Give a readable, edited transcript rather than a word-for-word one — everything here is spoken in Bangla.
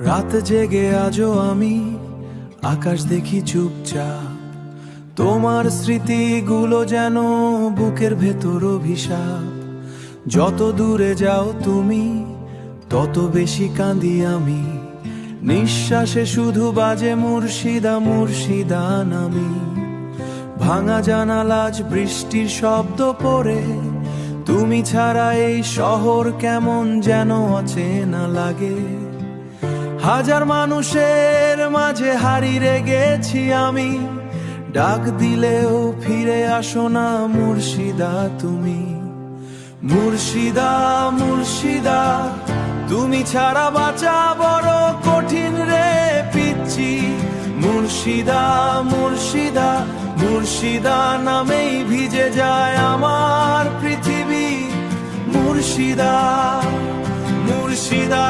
রাত জেগে আজও আমি আকাশ দেখি চুপচাপ, তোমার স্মৃতিগুলো যেন বুকের ভেতর অভিশাপ। যত দূরে যাও তুমি তত বেশি কাঁদি আমি, নিঃশ্বাসে শুধু বাজে মুর্শিদা মুর্শিদা নামি। ভাঙা জানালা আজ বৃষ্টির শব্দ পড়ে, তুমি ছাড়া এই শহর কেমন যেন অচেনা লাগে। হাজার মানুষের মাঝে হারিয়ে গেছি আমি, ডাক দিলেও ফিরে আসো না মুর্শিদা তুমি। মুর্শিদা মুর্শিদা তুমি ছাড়া বাঁচা বড় কঠিন রে পিচ্ছি। মুর্শিদা মুর্শিদা মুর্শিদা নামেই ভিজে যায় আমার পৃথিবী। মুর্শিদা মুর্শিদা